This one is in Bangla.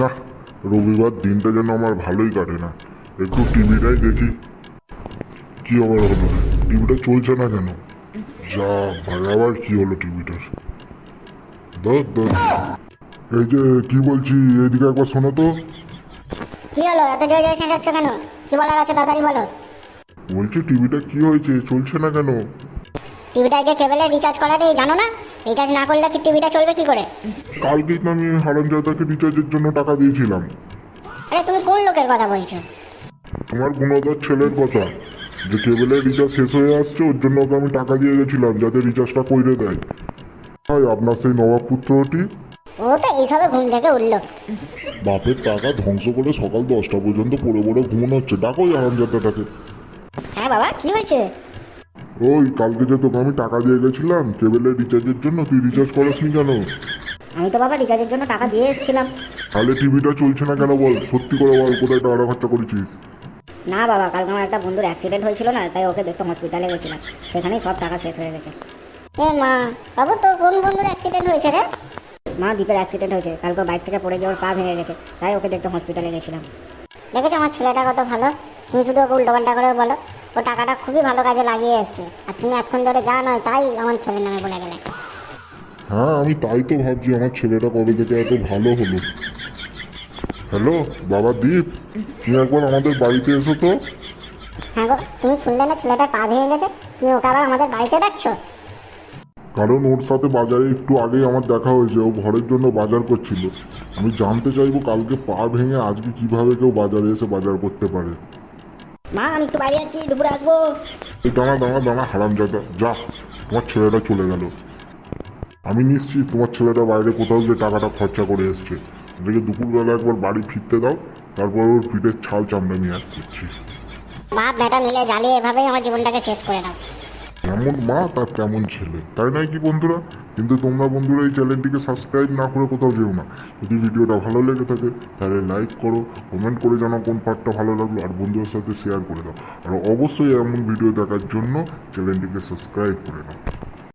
না, রবিবার দিনটা যেন আমার ভালোই কাটে না। একটু টিভিটাই দেখি। কি আবার হলো? টিভিটা চলছে না কেন? যা ভাই, আবার কি হলো টিভিটার? ধর ধর। এই যে কি বলছি, এদিকে একবার শোনো তো। কি হলো, এত জোরে জোরে চেঁচাচ্ছ কেন? কি বলার আছে তাড়াতাড়ি বলো। বলছি টিভিটা কি হয়েছে, চলছে না কেন? টিভিটায় যে কেবলের রিচার্জ করা নেই জানো না? রিচার্জ না করলে কি টিভিটা চলবে কি করে? কালকেই তো আমি হারামজাদাকে রিচার্জের জন্য টাকা দিয়েছিলাম। আরে তুমি কোন লোকের কথা বলছো? তোমার গুণধর ছেলের কথা, যে কেবলের রিচার্জ শেষ হয়ে আসছে, ওর জন্য ওকে আমি টাকা দিয়ে গেছিলাম যাতে রিচার্জটা করে দেয়। ভাই, আপনার সেই নবাব পুত্রটি ও তো এইসবে ঘুম থেকে উঠলো। বাপের টাকা ধ্বংস করে সকাল 10টা পর্যন্ত পড়ে পড়ে ঘুমানো হচ্ছে। ডাকো ওই হারামজাদাটাকে। হ্যাঁ বাবা, কি হয়েছে? ওই কালকে যে তোকে আমি টাকা দিয়ে গেছিলাম কেবলের রিচার্জের জন্য, তুই রিচার্জ করাসনি কেন? আমি তো বাবা রিচার্জের জন্য টাকা দিয়ে এসেছিলাম। তাহলে টিভিটা চলছে না কেন বল, সত্যি করে বল, কোথায় টাকাটা খরচা করেছিস? না বাবা, কালকে আমার একটা বন্ধুর অ্যাক্সিডেন্ট হয়েছিল না, তাই ওকে দেখতে হসপিটালে গেছিলাম। সেখানেই সব টাকা শেষ হয়ে গেছে। এ মা, বাবু তোর কোন বন্ধুর অ্যাক্সিডেন্ট হয়েছে রে? মা, দীপের অ্যাক্সিডেন্ট হয়েছে। কালকে বাইক থেকে পড়ে গিয়ে ওর পা ভেঙে গেছে, তাই ওকে দেখতে হসপিটালে গেছিলাম। দেখেছো আমার ছেলেটা কত ভালো? তুমি শুধু ওকে উল্টোপাল্টা করে বলো। ও টাকাটা খুবই ভালো কাজে লাগিয়ে এসছে, আর তুমি এতক্ষণ ধরে যা নয় তাই আমার ছেলের নামে বলে গেলে। হ্যাঁ, আমি তাই তো ভাবছি আমার ছেলেটা কবে থেকে এত ভালো হলো। হ্যালো বাবা দীপ, তুমি একবার আমাদের বাড়িতে এসো তো। হ্যাঁ গো, তুমি শুনলে না ছেলেটার পা ভেঙে গেছে? তুমি ওকে আবার আমাদের বাড়িতে ডাকছো? কারণ ওর সাথে বাজারে একটু আগেই আমার দেখা হয়েছে, ও ঘরের জন্য বাজার করছিল। আমি জানতে চাইবো কালকে পা ভেঙে আজকে কিভাবে কেউ বাজারে এসে বাজার করতে পারে। মা, আমি একটু বাইরে যাচ্ছি, দুপুরে আসবো। এই দাঁড়া দাঁড়া দাঁড়া হারামজাদা, যা, তোমার ছেলেটা চলে গেল। আমি নিশ্চিত তোমার ছেলেটা বাইরে কোথাও গিয়ে টাকাটা খরচা করে এসছে। এদিকে দুপুরবেলা একবার বাড়ি ফিরতে দাও, তারপর ওর পিঠের ছাল চামড়া নিয়ে আসছি। বাপ বেটা মিলে জ্বালিয়ে এভাবেই আমার জীবনটাকে শেষ করে দাও। যেমন মা তার তেমন ছেলে, তাই নয় কি বন্ধুরা? কিন্তু তোমরা বন্ধুরা এই চ্যানেলটিকে সাবস্ক্রাইব না করে কোথাও যেও না। যদি ভিডিওটা ভালো লেগে থাকে তাহলে লাইক করো, কমেন্ট করে জানাও কোন পার্টটা ভালো লাগলো, আর বন্ধুদের সাথে শেয়ার করে দাও। আর অবশ্যই এমন ভিডিও দেখার জন্য চ্যানেলটিকে সাবস্ক্রাইব করে নাও।